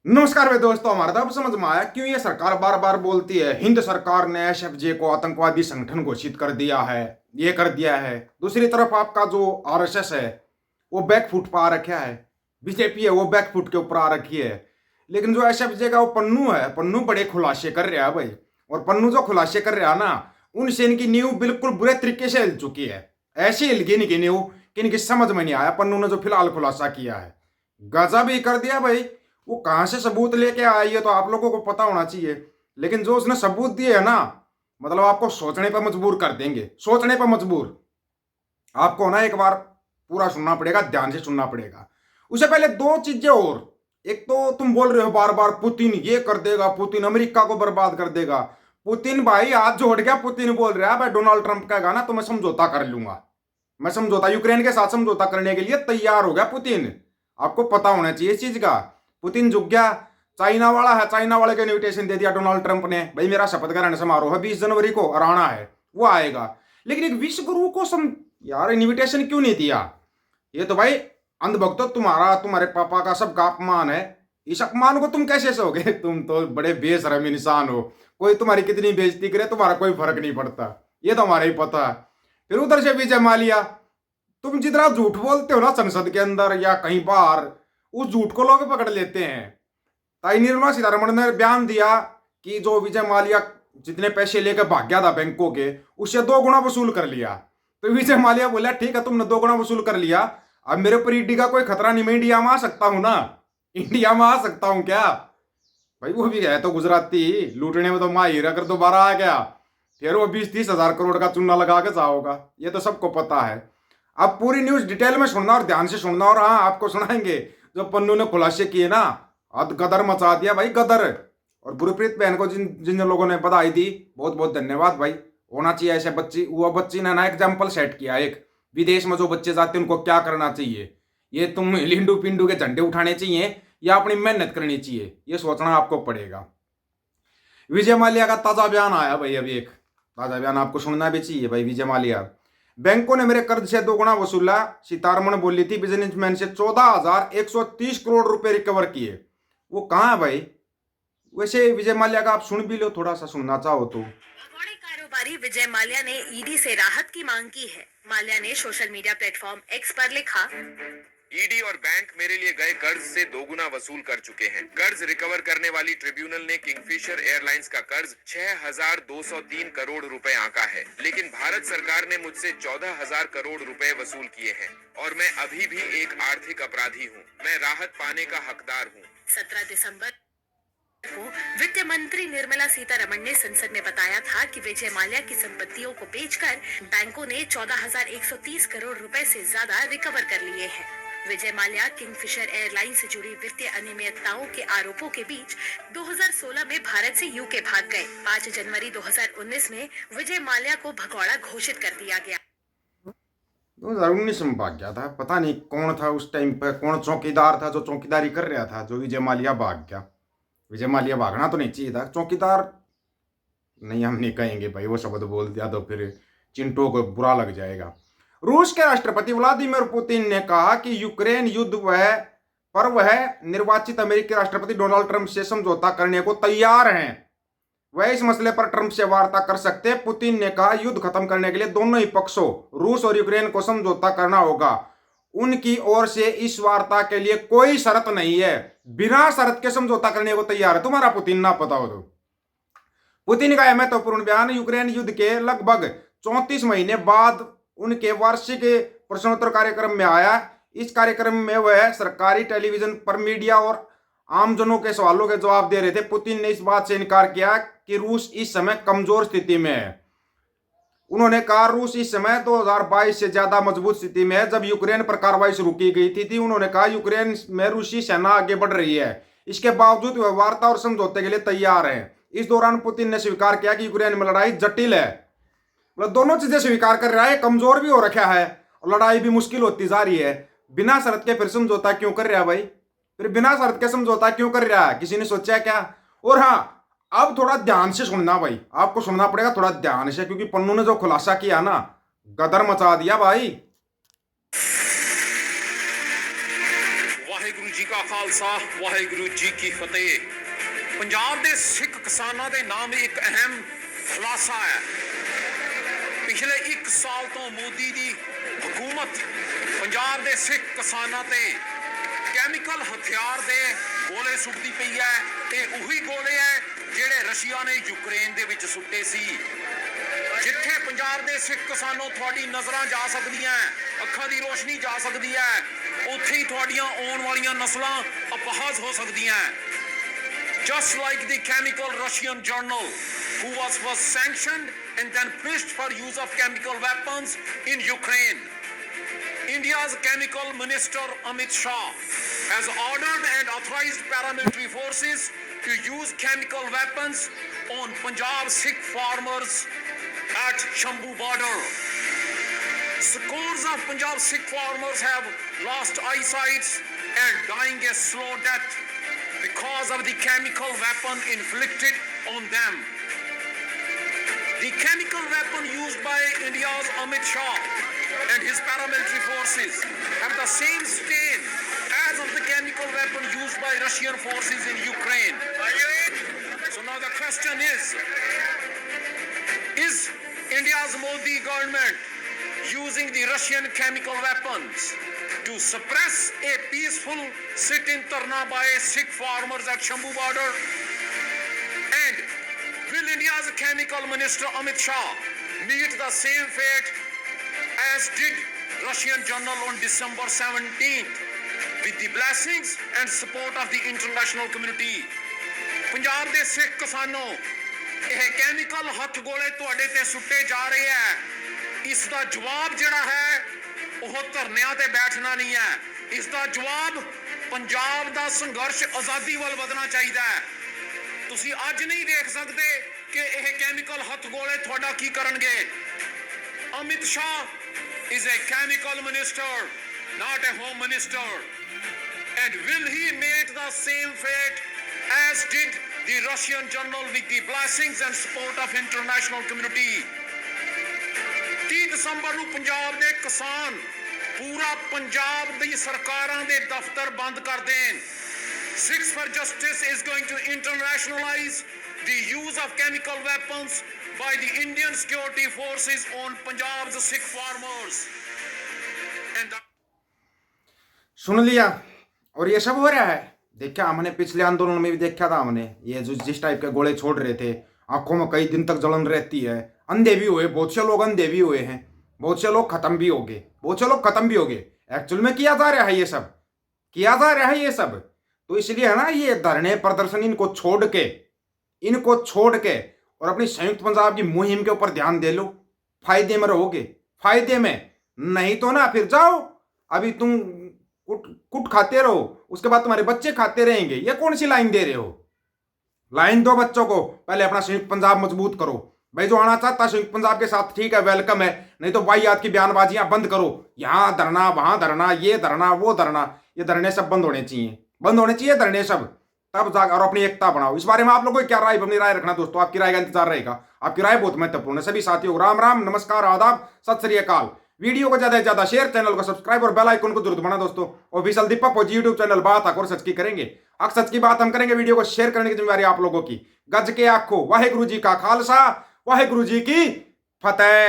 नमस्कार भाई दोस्तों, हमारा तो अब समझ में आया क्यों ये सरकार बार बार बोलती है हिंद सरकार ने एसएफजे को आतंकवादी संगठन घोषित कर दिया है, ये कर दिया है। दूसरी तरफ आपका जो आरएसएस है वो बैकफुट पर आ रखा है, बीजेपी है वो बैकफुट के ऊपर आ रखी है। लेकिन जो एसएफजे का वो पन्नू है, पन्नू बड़े खुलासे कर रहा है भाई। और पन्नू जो खुलासे कर रहा है ना, उनसे इनकी नींव बिल्कुल बुरे तरीके से हिल चुकी है। ऐसी हिल गई इनकी नींव कि इनकी समझ में नहीं आया पन्नू ने जो फिलहाल खुलासा किया है। गजब ही कर दिया भाई। वो कहां से सबूत लेके आई है तो आप लोगों को पता होना चाहिए। लेकिन जो उसने सबूत दिए है ना, मतलब आपको सोचने पर मजबूर कर देंगे, सोचने पर मजबूर। आपको ना एक बार पूरा सुनना पड़ेगा, ध्यान से सुनना पड़ेगा। उससे पहले दो चीजें और। एक तो तुम बोल रहे हो बार बार पुतिन ये कर देगा, पुतिन अमेरिका को बर्बाद कर देगा। पुतिन भाई हाथ जोड़ गया, पुतिन बोल रहा है भाई डोनाल्ड ट्रंप कहेगा ना तो मैं समझौता कर लूंगा। मैं समझौता यूक्रेन के साथ समझौता करने के लिए तैयार हो गया पुतिन। आपको पता होना चाहिए इस चीज का। पुतिन झुक गया। चाइना वाला है, चाइना वाले को इन्विटेशन दे दिया डोनाल्ड ट्रंप ने, भाई मेरा शपथ ग्रहण समारोह है 20 जनवरी को और आना है, वो आएगा। लेकिन एक विश्व गुरु को यार इन्विटेशन क्यों नहीं दिया? ये तो भाई अंधभक्तो तुम्हारा, तुम्हारे पापा का सबका अपमान है। इस अपमान को तुम कैसे सहोगे? तुम तो बड़े बेशरम इंसान हो। कोई तुम्हारी कितनी बेइज्जती करे तुम्हारा कोई फर्क नहीं पड़ता, ये तो हमारा ही पता है। फिर उधर से विजय माल्या, तुम जितना झूठ बोलते हो ना संसद के अंदर या कहीं बाहर, उस झूठ को लोग पकड़ लेते हैं। ताई निर्मला सीतारमण ने बयान दिया कि जो विजय माल्या जितने पैसे लेकर भाग गया था बैंकों के, उससे 2 गुना वसूल कर लिया। तो विजय माल्या बोला ठीक है तुमने 2 गुना वसूल कर लिया, अब मेरे ऊपर ईडी का कोई खतरा नहीं, मैं इंडिया में आ सकता हूं ना, इंडिया में आ सकता हूं क्या? भाई वो भी है तो गुजराती, लूटने में तो माहिर। अगर दोबारा आ गया फिर वो 20-30 हजार करोड़ का चूना लगा के जाओगा, ये तो सबको पता है। अब पूरी न्यूज डिटेल में सुनना और ध्यान से सुनना। और हाँ, आपको सुनाएंगे जो पन्नू ने खुलासे किए ना, हद गदर मचा दिया भाई, गदर। और गुरप्रीत बहन को जिन जिन लोगों ने बधाई दी, बहुत बहुत धन्यवाद भाई। होना चाहिए ऐसे बच्ची। वो बच्ची ने ना एग्जाम्पल सेट किया एक, विदेश में जो बच्चे जाते हैं उनको क्या करना चाहिए। ये तुम लिंडू पिंडू के झंडे उठाने चाहिए या अपनी मेहनत करनी चाहिए, ये सोचना आपको पड़ेगा। विजय माल्या का ताजा बयान आया भाई, अभी एक ताजा बयान आपको सुनना भी चाहिए भाई। विजय माल्या, बैंकों ने मेरे कर्ज से 2 गुना वसूला, सीतारमण बोली थी बिजनेसमैन से 14,130 करोड़ रुपए रिकवर किए। वो कहाँ है भाई? वैसे विजय माल्या का आप सुन भी लो, थोड़ा सा सुनना चाहो तो। भगोड़े कारोबारी विजय माल्या ने ईडी से राहत की मांग की है। माल्या ने सोशल मीडिया प्लेटफॉर्म एक्स पर लिखा, ईडी और बैंक मेरे लिए गए कर्ज से 2 गुना वसूल कर चुके हैं। कर्ज रिकवर करने वाली ट्रिब्यूनल ने किंगफिशर एयरलाइंस का कर्ज 6,203 करोड़ रुपए आंका है, लेकिन भारत सरकार ने मुझसे 14,000 करोड़ रुपए वसूल किए हैं और मैं अभी भी एक आर्थिक अपराधी हूँ। मैं राहत पाने का हकदार हूँ। 17 दिसंबर को वित्त मंत्री निर्मला सीतारमण ने संसद में बताया था कि विजय माल्या की संपत्तियों को बेचकर बैंकों ने 14,130 करोड़ रुपए से ज्यादा रिकवर कर लिए हैं। विजय माल्या किंगफिशर एयरलाइंस से जुड़ी वित्तीय अनियमितताओं के आरोपों के बीच 2016 में भारत से यूके भाग गए। 5 जनवरी 2019 में विजय माल्या को भगौड़ा घोषित कर दिया गया। 2019 में भाग गया था, पता नहीं कौन था उस टाइम पर, कौन चौकीदार था जो चौकीदारी कर रहा था, जो विजय माल्या भाग गया। विजय माल्या भागना तो नहीं चाहिए था, चौकीदार नहीं हम नहीं कहेंगे भाई, वो शब्द बोल दिया तो फिर चिंटो को बुरा लग जाएगा। रूस के राष्ट्रपति व्लादिमीर पुतिन ने कहा कि यूक्रेन युद्ध वह निर्वाचित अमेरिकी राष्ट्रपति डोनाल्ड ट्रंप से समझौता करने को तैयार हैं। वह इस मसले पर ट्रंप से वार्ता कर सकते हैं। पुतिन ने कहा युद्ध खत्म करने के लिए दोनों ही पक्षों रूस और यूक्रेन को समझौता करना होगा। उनकी ओर से इस वार्ता के लिए कोई शर्त नहीं है, बिना शर्त के समझौता करने को तैयार है। तुम्हारा पुतिन ना पता हो तो। पुतिन का यह महत्वपूर्ण बयान यूक्रेन युद्ध के लगभग 34 महीने बाद उनके वार्षिक प्रश्नोत्तर कार्यक्रम में आया। इस कार्यक्रम में वह सरकारी टेलीविजन पर मीडिया और आमजनों के सवालों के जवाब दे रहे थे। पुतिन ने इस बात से इनकार किया कि रूस इस समय कमजोर स्थिति में है। उन्होंने कहा रूस इस समय 2022 से ज्यादा मजबूत स्थिति में है, जब यूक्रेन पर कार्रवाई शुरू की गई थी। उन्होंने कहा यूक्रेन में रूसी सेना आगे बढ़ रही है, इसके बावजूद वह वार्ता और समझौते के लिए तैयार है। इस दौरान पुतिन ने स्वीकार किया कि यूक्रेन में लड़ाई जटिल है। मतलब दोनों चीजें स्वीकार कर रहा है, कमजोर भी हो रखा है और लड़ाई भी मुश्किल होती जा रही है। बिना शर्त के फिर समझौता क्यों कर रहा है भाई? फिर बिना शर्त के समझौता क्यों कर रहा है? किसी ने सोचा क्या? और हाँ, अब थोड़ा ध्यान से सुनना भाई, आपको सुनना पड़ेगा थोड़ा ध्यान से, क्योंकि पन्नू ने जो खुलासा किया ना, गदर मचा दिया भाई। वाहेगुरु जी का खालसा वाहिगुरु जी की फतेह। पंजाब ਦੇ ਸਿੱਖ ਕਿਸਾਨਾਂ ਦੇ ਨਾਮ ਇੱਕ ਅਹਿਮ ਖੁਲਾਸਾ ਹੈ। ਪਿਛਲੇ 1 ਸਾਲ ਤੋਂ ਮੋਦੀ ਦੀ ਹਕੂਮਤ ਪੰਜਾਬ ਦੇ ਸਿੱਖ ਕਿਸਾਨਾਂ ਤੇ ਕੈਮੀਕਲ ਹਥਿਆਰ ਦੇ ਗੋਲੇ ਸੁੱਟਦੀ ਪਈ ਹੈ। ਇਹ ਉਹੀ ਗੋਲੇ ਹੈ ਜਿਹੜੇ ਰਸ਼ੀਆ ਨੇ ਯੂਕਰੇਨ ਦੇ ਵਿੱਚ ਸੁੱਟੇ ਸੀ। ਜਿੱਥੇ ਪੰਜਾਬ ਦੇ ਸਿੱਖ ਕਿਸਾਨੋਂ ਤੁਹਾਡੀ ਨਜ਼ਰਾਂ ਜਾ ਸਕਦੀਆਂ, ਅੱਖਾਂ ਦੀ ਰੋਸ਼ਨੀ ਜਾ ਸਕਦੀ ਹੈ, ਉੱਥੇ ਹੀ ਤੁਹਾਡੀਆਂ ਆਉਣ ਵਾਲੀਆਂ ਨਸਲਾਂ ਅਪਾਹਜ ਹੋ ਸਕਦੀਆਂ। Just like the chemical Russian journal who was first sanctioned and then pushed for use of chemical weapons in Ukraine. India's chemical minister Amit Shah has ordered and authorized paramilitary forces to use chemical weapons on Punjab Sikh farmers at Shambu border. Scores of Punjab Sikh farmers have lost eyesight and dying a slow death because of the chemical weapon inflicted on them. The chemical weapon used by India's Amit Shah and his paramilitary forces have the same stain as of the chemical weapon used by Russian forces in Ukraine. So now the question is India's Modi government using the Russian chemical weapons to suppress a peaceful sit-in dharna by Sikh farmers at Shambu border? And will India's chemical minister Amit Shah meet the same fate as did Russian general on December 17th with the blessings and support of the international community? Punjab ਦੇ ਸਿੱਖ ਕਿਸਾਨੋਂ, ਇਹ chemical ਹੱਥ ਗੋਲੇ ਤੁਹਾਡੇ ਤੇ ਸੁੱਟੇ ਜਾ ਰਹੇ ਹੈ। ਇਸ ਦਾ ਜਵਾਬ ਜਿਹੜਾ ਹੈ ਉਹ ਧਰਨਿਆਂ ਤੇ ਬੈਠਣਾ ਨਹੀਂ ਹੈ। ਇਸ ਦਾ ਜਵਾਬ ਪੰਜਾਬ ਦਾ ਸੰਘਰਸ਼ ਆਜ਼ਾਦੀ ਵੱਲ ਵਧਣਾ ਚਾਹੀਦਾ ਹੈ। ਤੁਸੀਂ ਅੱਜ ਨਹੀਂ ਦੇਖ ਸਕਦੇ ਕਿ ਇਹ ਕੈਮੀਕਲ ਹੱਥ ਗੋਲੇ ਤੁਹਾਡਾ ਕੀ ਕਰਨਗੇ। Amit Shah is a chemical minister, not a home minister. And will he meet the same fate as did the Russian general with the blessings and support of international community? 30 ਦਸੰਬਰ ਨੂੰ ਪੰਜਾਬ ਦੇ ਕਿਸਾਨ ਪੂਰਾ ਪੰਜਾਬ ਦੀ ਸਰਕਾਰਾਂ ਦੇ ਦਫ਼ਤਰ ਬੰਦ ਕਰ ਦੇਣ। Sikhs for Justice is going to internationalize the use of chemical weapons by the Indian security forces on Punjab's Sikh farmers. And सुन लिया, और ये सब हो रहा है। देखा हमने पिछले आंदोलन में भी देखा था, हमने ये जो जिस टाइप के गोले छोड़ रहे थे, आंखों में कई दिन तक जलन रहती है, अंधे भी हुए, बहुत से लोग अंधे भी हुए हैं, बहुत से लोग खत्म भी हो गए, बहुत से लोग खत्म भी हो गए। एक्चुअल में किया जा रहा है ये सब, किया जा रहा है ये सब। तो इसलिए है ना, ये धरने प्रदर्शन इनको छोड़ के और अपनी संयुक्त पंजाब की मुहिम के ऊपर ध्यान दे लो। फायदे में रहोगे, फायदे में। नहीं तो ना फिर जाओ, अभी तुम कुट खाते रहो, उसके बाद तुम्हारे बच्चे खाते रहेंगे। ये कौन सी लाइन दे रहे हो? लाइन दो बच्चों को, पहले अपना संयुक्त पंजाब मजबूत करो। भाई जो आना चाहता संयुक्त पंजाब के साथ ठीक है, वेलकम है। नहीं तो वाहियात की बयानबाजियां बंद करो, यहाँ धरना वहां धरना, ये धरना वो धरना। ये धरने सब बंद होने चाहिए, बंद होने चाहिए धरने सब। तब जाकर और अपनी एकता बनाओ। इस बारे में आप लोगों को क्या राय, अपनी राय रखना दोस्तों। आपकी राय का इंतजार रहेगा, आपकी राय बहुत महत्वपूर्ण है। सभी साथियों राम राम, नमस्कार, आदाब, सत श्री अकाल। वीडियो को ज्यादा से ज्यादा शेयर, चैनल को सब्सक्राइब और बेल आइकन को जरूर दबाना दोस्तों। ऑफिशियल दीपक फौजी यूट्यूब चैनल बात और सच की करेंगे, अक्सर सच की बात हम करेंगे। वीडियो को शेयर करने की जिम्मेदारी आप लोगों की। गज के आखो, वाहिगुरु जी का खालसा, वाहिगुरु जी की फतेह।